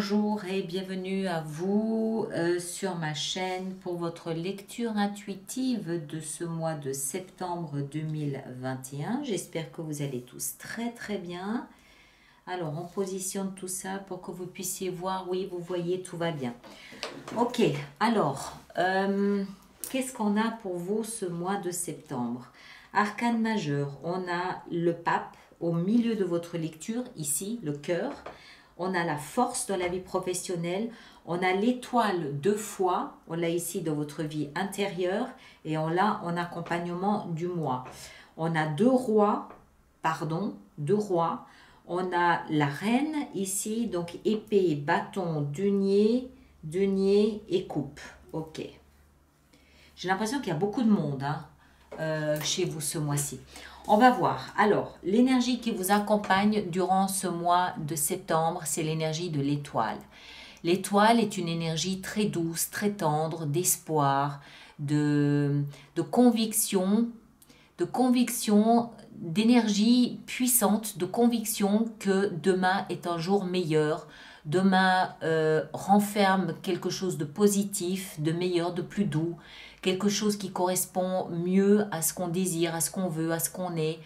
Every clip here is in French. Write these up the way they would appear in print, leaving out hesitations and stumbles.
Bonjour et bienvenue à vous sur ma chaîne pour votre lecture intuitive de ce mois de septembre 2021. J'espère que vous allez tous très bien. Alors on positionne tout ça pour que vous puissiez voir. Oui, vous voyez, tout va bien. Ok, alors qu'est-ce qu'on a pour vous ce mois de septembre? Arcane majeur, on a le pape au milieu de votre lecture, ici, le cœur. On a la force dans la vie professionnelle, on a l'étoile 2 fois, on l'a ici dans votre vie intérieure et on l'a en accompagnement du mois. On a deux rois, on a la reine ici, donc épée, bâton, denier et coupe. Ok. J'ai l'impression qu'il y a beaucoup de monde chez vous ce mois-ci. On va voir. Alors, l'énergie qui vous accompagne durant ce mois de septembre, c'est l'énergie de l'étoile. L'étoile est une énergie très douce, très tendre, d'espoir, de conviction, d'énergie puissante, de conviction que demain est un jour meilleur. Demain renferme quelque chose de positif, de meilleur, de plus doux, quelque chose qui correspond mieux à ce qu'on désire, à ce qu'on veut, à ce qu'on est.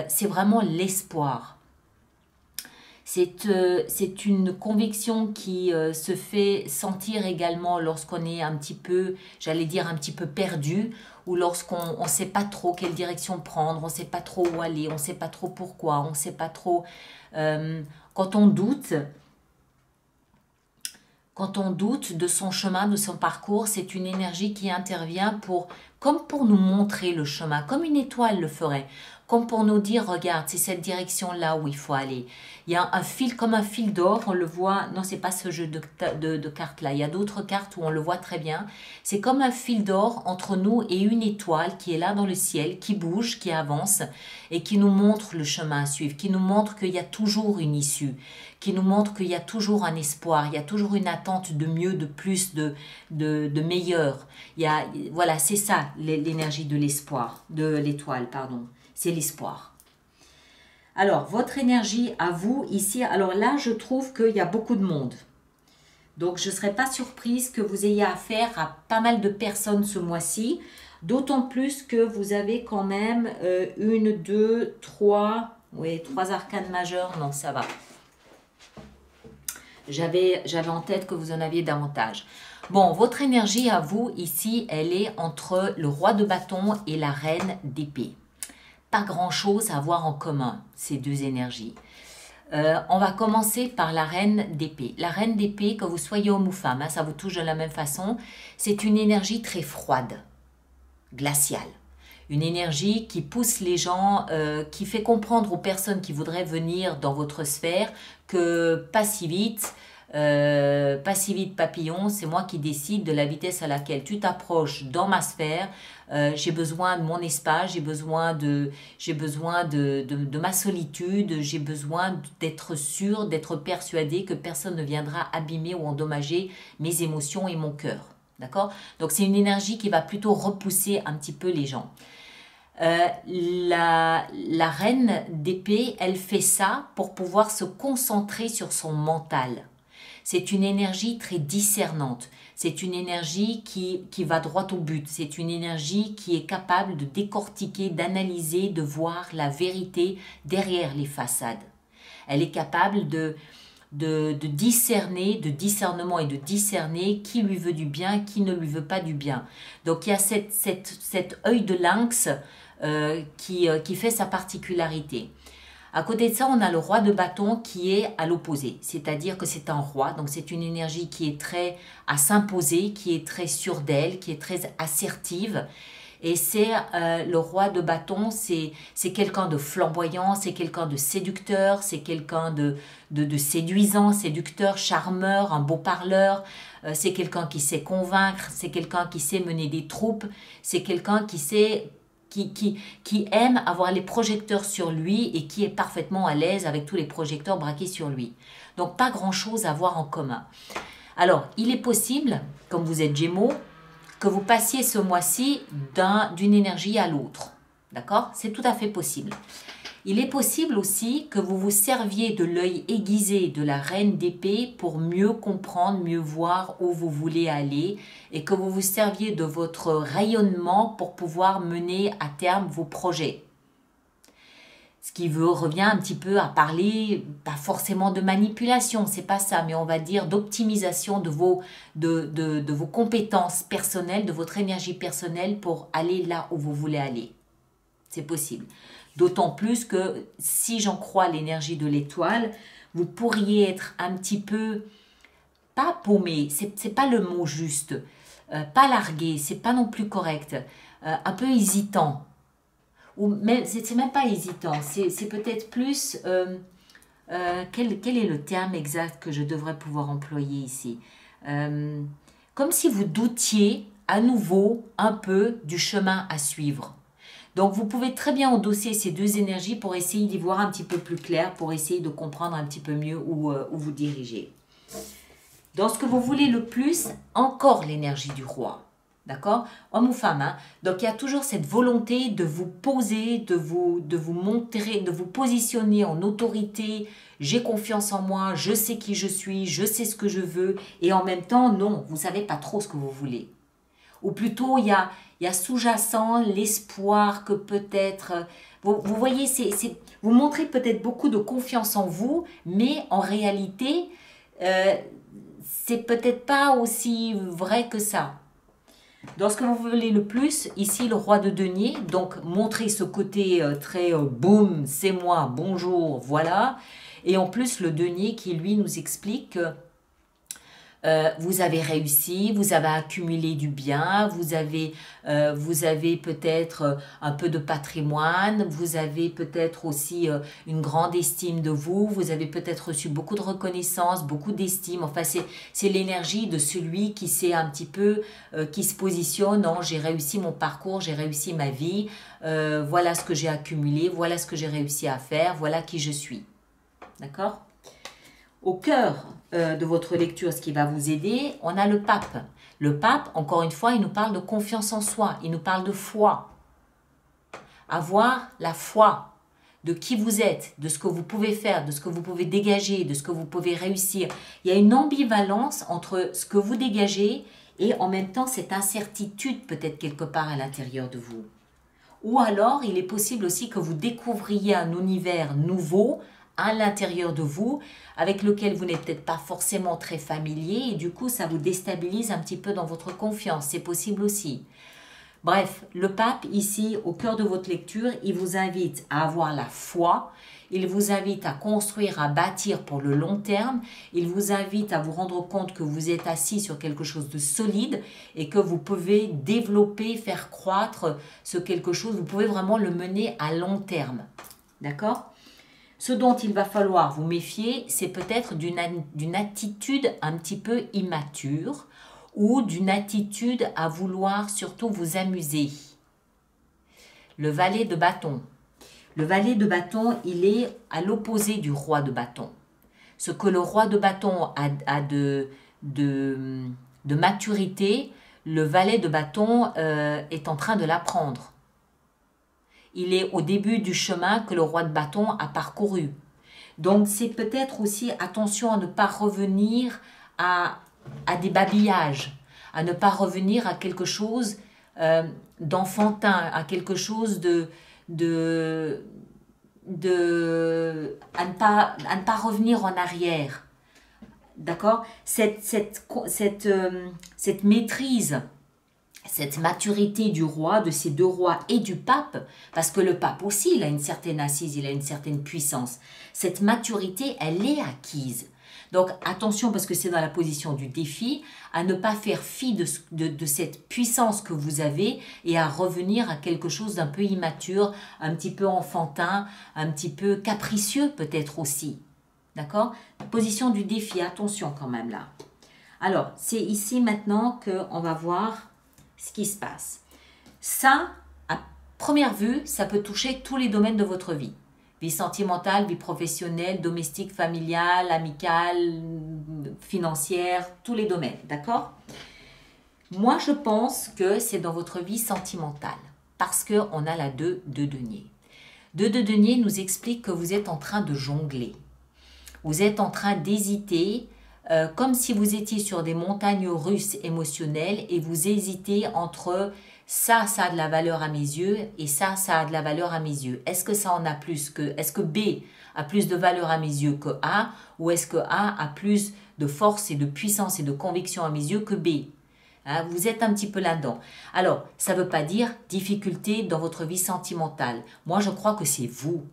C'est vraiment l'espoir. C'est une conviction qui se fait sentir également lorsqu'on est un petit peu, j'allais dire un petit peu perdu, ou lorsqu'on ne sait pas trop quelle direction prendre, on ne sait pas trop où aller, on ne sait pas trop pourquoi, on ne sait pas trop... quand on doute de son chemin, de son parcours, c'est une énergie qui intervient comme pour nous montrer le chemin, comme une étoile le ferait, comme pour nous dire, regarde, c'est cette direction-là où il faut aller. Il y a un fil, comme un fil d'or, on le voit, non, c'est pas ce jeu de cartes-là, il y a d'autres cartes où on le voit très bien. C'est comme un fil d'or entre nous et une étoile qui est là dans le ciel, qui bouge, qui avance et qui nous montre le chemin à suivre, qui nous montre qu'il y a toujours une issue, qui nous montre qu'il y a toujours un espoir, il y a toujours une attente de mieux, de plus, de meilleur. Voilà, c'est ça l'énergie de l'espoir, de l'étoile, pardon. C'est l'espoir. Alors, votre énergie à vous ici, alors là, je trouve qu'il y a beaucoup de monde. Donc, je ne serais pas surprise que vous ayez affaire à pas mal de personnes ce mois-ci. D'autant plus que vous avez quand même une, deux, trois, oui, trois arcanes majeures. Non, ça va. J'avais en tête que vous en aviez davantage. Bon, votre énergie à vous ici, elle est entre le roi de bâton et la reine d'épée. Pas grand-chose à avoir en commun, ces deux énergies. On va commencer par la reine d'épée. La reine d'épée, que vous soyez homme ou femme, ça vous touche de la même façon, c'est une énergie très froide, glaciale. Une énergie qui pousse les gens, qui fait comprendre aux personnes qui voudraient venir dans votre sphère que pas si vite papillon, c'est moi qui décide de la vitesse à laquelle tu t'approches dans ma sphère. J'ai besoin de mon espace, j'ai besoin de ma solitude, j'ai besoin d'être sûr, d'être persuadé que personne ne viendra abîmer ou endommager mes émotions et mon cœur. D'accord? Donc c'est une énergie qui va plutôt repousser un petit peu les gens. La reine d'épée, elle fait ça pour pouvoir se concentrer sur son mental. C'est une énergie très discernante. C'est une énergie qui va droit au but. C'est une énergie qui est capable de décortiquer, d'analyser, de voir la vérité derrière les façades. Elle est capable de discerner, de discernement et de discerner qui lui veut du bien, qui ne lui veut pas du bien. Donc il y a cet œil de lynx qui fait sa particularité. À côté de ça, on a le roi de bâton qui est à l'opposé, c'est-à-dire que c'est un roi, donc c'est une énergie qui est très à s'imposer, qui est très sûre d'elle, qui est très assertive. Et c'est le roi de bâton, c'est quelqu'un de flamboyant, c'est quelqu'un de séducteur, c'est quelqu'un de séduisant, séducteur, charmeur, un beau parleur. C'est quelqu'un qui sait convaincre, c'est quelqu'un qui sait mener des troupes, c'est quelqu'un qui aime avoir les projecteurs sur lui et qui est parfaitement à l'aise avec tous les projecteurs braqués sur lui. Donc pas grand-chose à voir en commun. Alors, il est possible, comme vous êtes Gémeaux, que vous passiez ce mois-ci d'une énergie à l'autre. D'accord? C'est tout à fait possible. Il est possible aussi que vous vous serviez de l'œil aiguisé de la reine d'épée pour mieux comprendre, mieux voir où vous voulez aller et que vous vous serviez de votre rayonnement pour pouvoir mener à terme vos projets. Ce qui revient un petit peu à parler, pas forcément de manipulation, c'est pas ça, mais on va dire d'optimisation de vos compétences personnelles, de votre énergie personnelle pour aller là où vous voulez aller. C'est possible. D'autant plus que si j'en crois l'énergie de l'étoile, vous pourriez être un petit peu, pas paumé, c'est pas le mot juste, pas largué, c'est pas non plus correct, un peu hésitant. Ou même, c'est même pas hésitant, c'est peut-être plus, quel est le terme exact que je devrais pouvoir employer ici? Comme si vous doutiez à nouveau un peu du chemin à suivre. Donc, vous pouvez très bien endosser ces deux énergies pour essayer d'y voir un petit peu plus clair, pour essayer de comprendre un petit peu mieux où vous dirigez. Dans ce que vous voulez le plus, encore l'énergie du roi. D'accord? Homme ou femme. Hein? Donc, il y a toujours cette volonté de vous poser, de vous montrer, de vous positionner en autorité. J'ai confiance en moi, je sais qui je suis, je sais ce que je veux. Et en même temps, non, vous ne savez pas trop ce que vous voulez. Ou plutôt, il y a sous-jacent l'espoir que peut-être... Vous voyez, vous montrez peut-être beaucoup de confiance en vous, mais en réalité, c'est peut-être pas aussi vrai que ça. Dans ce que vous voulez le plus, ici, le roi de denier, donc montrer ce côté très boum, c'est moi, bonjour, voilà. Et en plus, le denier qui, lui, nous explique que vous avez réussi, vous avez accumulé du bien, vous avez peut-être un peu de patrimoine, vous avez peut-être aussi une grande estime de vous, vous avez peut-être reçu beaucoup de reconnaissance, beaucoup d'estime. Enfin, c'est l'énergie de celui qui sait un petit peu, qui se positionne, non, j'ai réussi mon parcours, j'ai réussi ma vie, voilà ce que j'ai accumulé, voilà ce que j'ai réussi à faire, voilà qui je suis. D'accord ? Au cœur de votre lecture, ce qui va vous aider, on a le pape. Le pape, encore une fois, il nous parle de confiance en soi, il nous parle de foi. Avoir la foi de qui vous êtes, de ce que vous pouvez faire, de ce que vous pouvez dégager, de ce que vous pouvez réussir. Il y a une ambivalence entre ce que vous dégagez et en même temps cette incertitude peut-être quelque part à l'intérieur de vous. Ou alors, il est possible aussi que vous découvriez un univers nouveau à l'intérieur de vous, avec lequel vous n'êtes peut-être pas forcément très familier, et du coup, ça vous déstabilise un petit peu dans votre confiance. C'est possible aussi. Bref, le pape, ici, au cœur de votre lecture, il vous invite à avoir la foi, il vous invite à construire, à bâtir pour le long terme, il vous invite à vous rendre compte que vous êtes assis sur quelque chose de solide et que vous pouvez développer, faire croître ce quelque chose, vous pouvez vraiment le mener à long terme. D'accord ? Ce dont il va falloir vous méfier, c'est peut-être d'une attitude un petit peu immature ou d'une attitude à vouloir surtout vous amuser. Le valet de bâton. Le valet de bâton, il est à l'opposé du roi de bâton. Ce que le roi de bâton a de maturité, le valet de bâton est en train de l'apprendre. Il est au début du chemin que le roi de bâton a parcouru. Donc, c'est peut-être aussi attention à ne pas revenir à des babillages, à ne pas revenir à quelque chose d'enfantin, à quelque chose à ne pas revenir en arrière. D'accord ? Cette maîtrise, cette maturité du roi, de ces deux rois et du pape, parce que le pape aussi, il a une certaine assise, il a une certaine puissance. Cette maturité, elle est acquise. Donc attention, parce que c'est dans la position du défi, à ne pas faire fi de cette puissance que vous avez et à revenir à quelque chose d'un peu immature, un petit peu enfantin, un petit peu capricieux peut-être aussi. D'accord ? Position du défi, attention quand même là. Alors, c'est ici maintenant qu'on va voir ce qui se passe. Ça, à première vue, ça peut toucher tous les domaines de votre vie. Vie sentimentale, vie professionnelle, domestique, familiale, amicale, financière, tous les domaines, d'accord? Moi, je pense que c'est dans votre vie sentimentale, parce qu'on a la 2 de denier. 2 de denier nous explique que vous êtes en train de jongler. Vous êtes en train d'hésiter, comme si vous étiez sur des montagnes russes émotionnelles et vous hésitez entre ça, ça a de la valeur à mes yeux et ça a de la valeur à mes yeux. Est-ce que ça en a plus que, est-ce que B a plus de valeur à mes yeux que A ou est-ce que A a plus de force et de puissance et de conviction à mes yeux que B? Hein, vous êtes un petit peu là-dedans. Alors, ça ne veut pas dire difficulté dans votre vie sentimentale. Moi, je crois que c'est vous.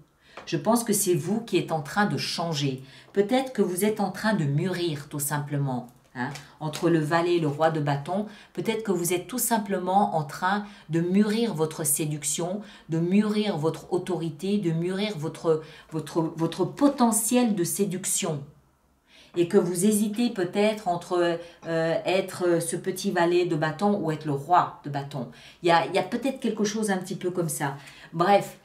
Je pense que c'est vous qui êtes en train de changer. Peut-être que vous êtes en train de mûrir, tout simplement. Hein, entre le valet et le roi de bâton, peut-être que vous êtes tout simplement en train de mûrir votre séduction, de mûrir votre autorité, de mûrir votre potentiel de séduction. Et que vous hésitez peut-être entre être ce petit valet de bâton ou être le roi de bâton. Il y a peut-être quelque chose un petit peu comme ça. Bref,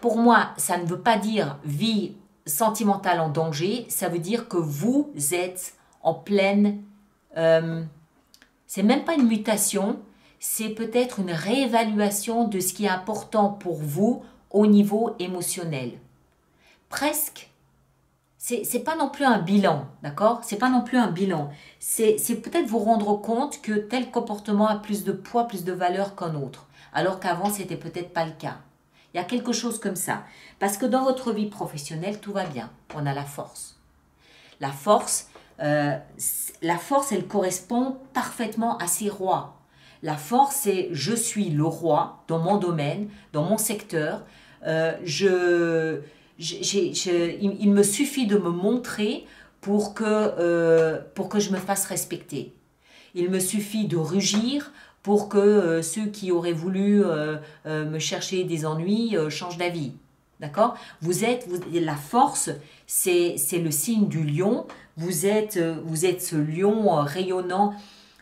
pour moi, ça ne veut pas dire vie sentimentale en danger, ça veut dire que vous êtes en pleine... c'est même pas une mutation, c'est peut-être une réévaluation de ce qui est important pour vous au niveau émotionnel. Presque. C'est pas non plus un bilan, d'accord? C'est pas non plus un bilan. C'est peut-être vous rendre compte que tel comportement a plus de poids, plus de valeur qu'un autre, alors qu'avant, c'était peut-être pas le cas. Il y a quelque chose comme ça. Parce que dans votre vie professionnelle, tout va bien. On a la force. La force, elle correspond parfaitement à ces rois. La force, c'est je suis le roi dans mon domaine, dans mon secteur. Il me suffit de me montrer pour que je me fasse respecter. Il me suffit de rugir pour que ceux qui auraient voulu me chercher des ennuis changent d'avis. D'accord? La force, c'est le signe du lion. Vous êtes ce lion rayonnant.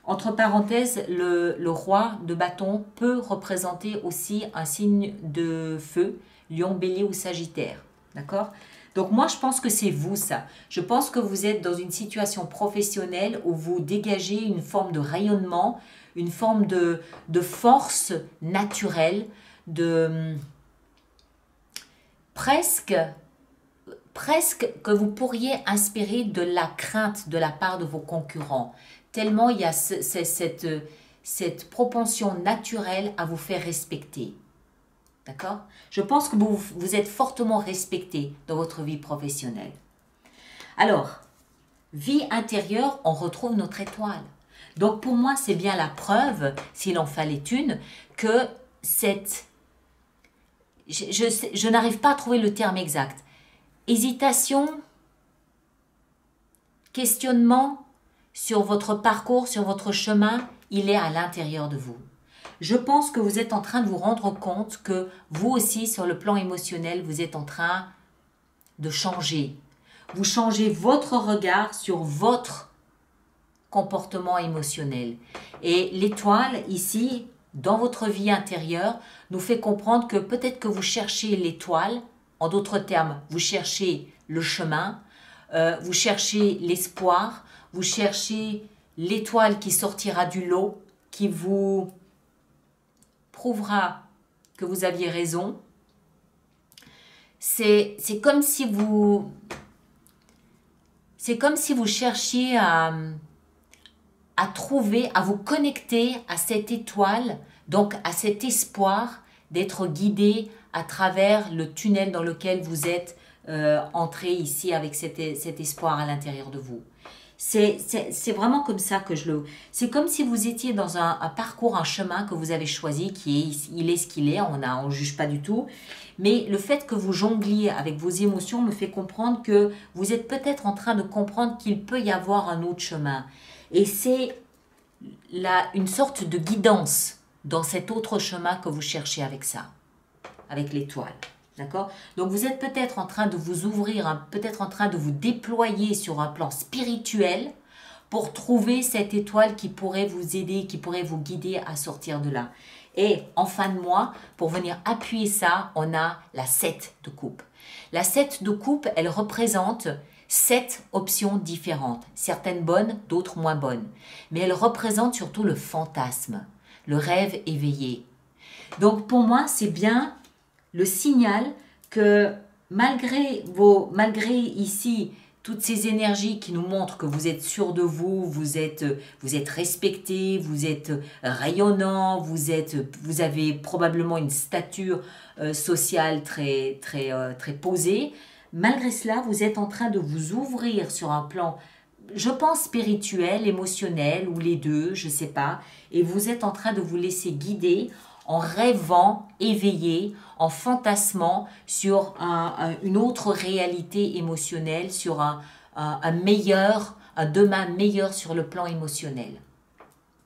Entre parenthèses, le roi de bâton peut représenter aussi un signe de feu, lion, bélier ou sagittaire. D'accord? Donc moi, je pense que c'est vous, ça. Je pense que vous êtes dans une situation professionnelle où vous dégagez une forme de rayonnement, une forme de force naturelle, presque que vous pourriez inspirer de la crainte de la part de vos concurrents. Tellement il y a cette propension naturelle à vous faire respecter. D'accord? Je pense que vous êtes fortement respecté dans votre vie professionnelle. Alors, vie intérieure, on retrouve notre étoile. Donc pour moi, c'est bien la preuve, s'il en fallait une, que je n'arrive pas à trouver le terme exact. Hésitation, questionnement sur votre parcours, sur votre chemin, il est à l'intérieur de vous. Je pense que vous êtes en train de vous rendre compte que vous aussi, sur le plan émotionnel, vous êtes en train de changer. Vous changez votre regard sur votre comportement émotionnel. Et l'étoile, ici, dans votre vie intérieure, nous fait comprendre que peut-être que vous cherchez l'étoile, en d'autres termes, vous cherchez le chemin, vous cherchez l'espoir, vous cherchez l'étoile qui sortira du lot, qui vous prouvera que vous aviez raison. C'est comme si vous cherchiez à trouver, à vous connecter à cette étoile, donc à cet espoir d'être guidé à travers le tunnel dans lequel vous êtes entré ici avec cet espoir à l'intérieur de vous. C'est vraiment comme ça que c'est comme si vous étiez dans un parcours, un chemin que vous avez choisi, il est ce qu'il est, on ne juge pas du tout. Mais le fait que vous jongliez avec vos émotions me fait comprendre que vous êtes peut-être en train de comprendre qu'il peut y avoir un autre chemin. Et c'est une sorte de guidance dans cet autre chemin que vous cherchez avec ça, avec l'étoile. D'accord? Donc vous êtes peut-être en train de vous ouvrir, peut-être en train de vous déployer sur un plan spirituel pour trouver cette étoile qui pourrait vous aider, qui pourrait vous guider à sortir de là. Et en fin de mois, pour venir appuyer ça, on a la 7 de coupe. La 7 de coupe, elle représente 7 options différentes, certaines bonnes, d'autres moins bonnes. Mais elle représente surtout le fantasme, le rêve éveillé. Donc pour moi, c'est bien le signal que malgré ici toutes ces énergies qui nous montrent que vous êtes sûr de vous, vous êtes respecté, vous êtes rayonnant, vous avez probablement une stature sociale très posée. Malgré cela, vous êtes en train de vous ouvrir sur un plan, je pense, spirituel, émotionnel, ou les deux, je ne sais pas. Et vous êtes en train de vous laisser guider en rêvant, éveillé, en fantasmant sur une autre réalité émotionnelle, sur un demain meilleur sur le plan émotionnel.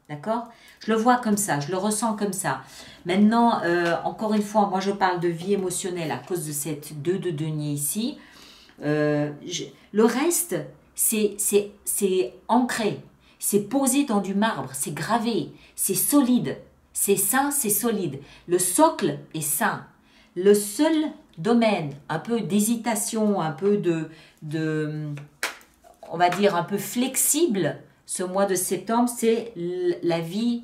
D'accord? Je le vois comme ça, je le ressens comme ça. Maintenant, encore une fois, moi je parle de vie émotionnelle à cause de cette 2 de denier ici. Le reste, c'est ancré, c'est posé dans du marbre, c'est gravé, c'est solide. C'est sain, c'est solide. Le socle est sain. Le seul domaine, un peu d'hésitation, un peu on va dire un peu flexible, ce mois de septembre, c'est la vie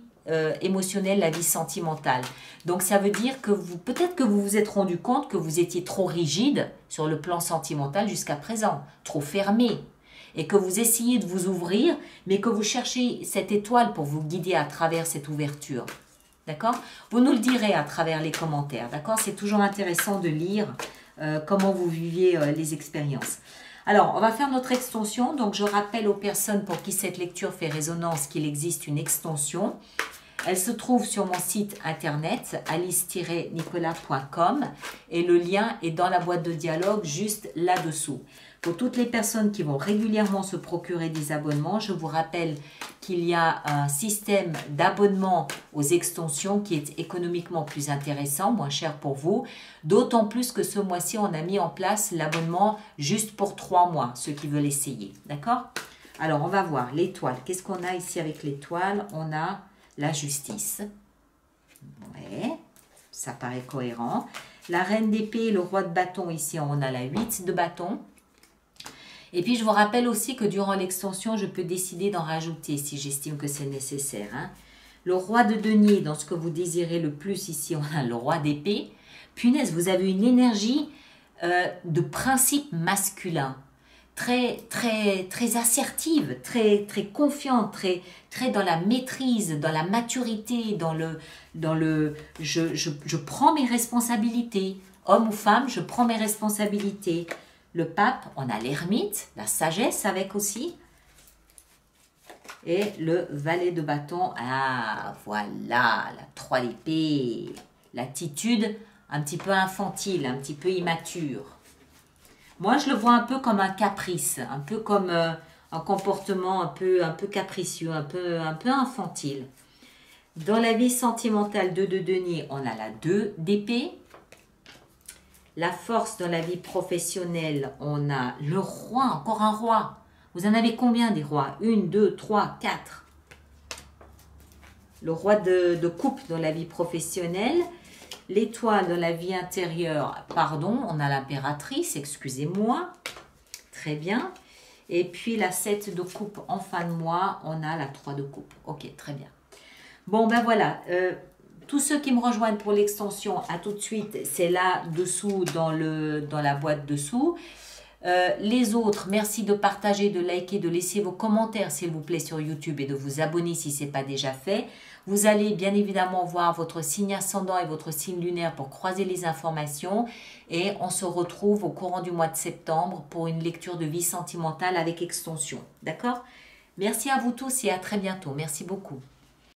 émotionnelle, la vie sentimentale. Donc ça veut dire que peut-être que vous vous êtes rendu compte que vous étiez trop rigide sur le plan sentimental jusqu'à présent, trop fermé. Et que vous essayez de vous ouvrir, mais que vous cherchez cette étoile pour vous guider à travers cette ouverture. D'accord? Vous nous le direz à travers les commentaires. D'accord? C'est toujours intéressant de lire comment vous viviez les expériences. Alors, on va faire notre extension. Donc, je rappelle aux personnes pour qui cette lecture fait résonance qu'il existe une extension. Elle se trouve sur mon site internet alice-nicolas.com et le lien est dans la boîte de dialogue juste là-dessous. Pour toutes les personnes qui vont régulièrement se procurer des abonnements, je vous rappelle qu'il y a un système d'abonnement aux extensions qui est économiquement plus intéressant, moins cher pour vous. D'autant plus que ce mois-ci, on a mis en place l'abonnement juste pour 3 mois, ceux qui veulent essayer. D'accord? Alors, on va voir l'étoile. Qu'est-ce qu'on a ici avec l'étoile? On a la justice. Ouais, ça paraît cohérent. La reine d'épée et le roi de bâton, ici, on a la 8 de bâton. Et puis, je vous rappelle aussi que durant l'extension, je peux décider d'en rajouter si j'estime que c'est nécessaire. Hein. Le roi de denier, dans ce que vous désirez le plus, ici, on a le roi d'épée. Punaise, vous avez une énergie de principe masculin, très assertive, très confiante, très dans la maîtrise, dans la maturité, dans le je prends mes responsabilités. Homme ou femme, je prends mes responsabilités. Le pape, on a l'ermite, la sagesse avec aussi. Et le valet de bâton, ah voilà, la 3 d'épée. L'attitude un petit peu infantile, un petit peu immature. Moi, je le vois un peu comme un caprice, un peu comme un comportement un peu capricieux, un peu infantile. Dans la vie sentimentale 2 de denier, on a la 2 d'épée. La force dans la vie professionnelle, on a le roi, encore un roi. Vous en avez combien des rois? 1, 2, 3, 4. Le roi de coupe dans la vie professionnelle. L'étoile dans la vie intérieure, pardon, on a l'impératrice, excusez-moi. Très bien. Et puis la 7 de coupe en fin de mois, on a la 3 de coupe. Ok, très bien. Bon, ben voilà. Tous ceux qui me rejoignent pour l'extension, à tout de suite, c'est là-dessous dans la boîte dessous. Les autres, merci de partager, de liker, de laisser vos commentaires s'il vous plaît sur YouTube et de vous abonner si ce n'est pas déjà fait. Vous allez bien évidemment voir votre signe ascendant et votre signe lunaire pour croiser les informations. Et on se retrouve au courant du mois de septembre pour une lecture de vie sentimentale avec extension. D'accord? Merci à vous tous et à très bientôt. Merci beaucoup.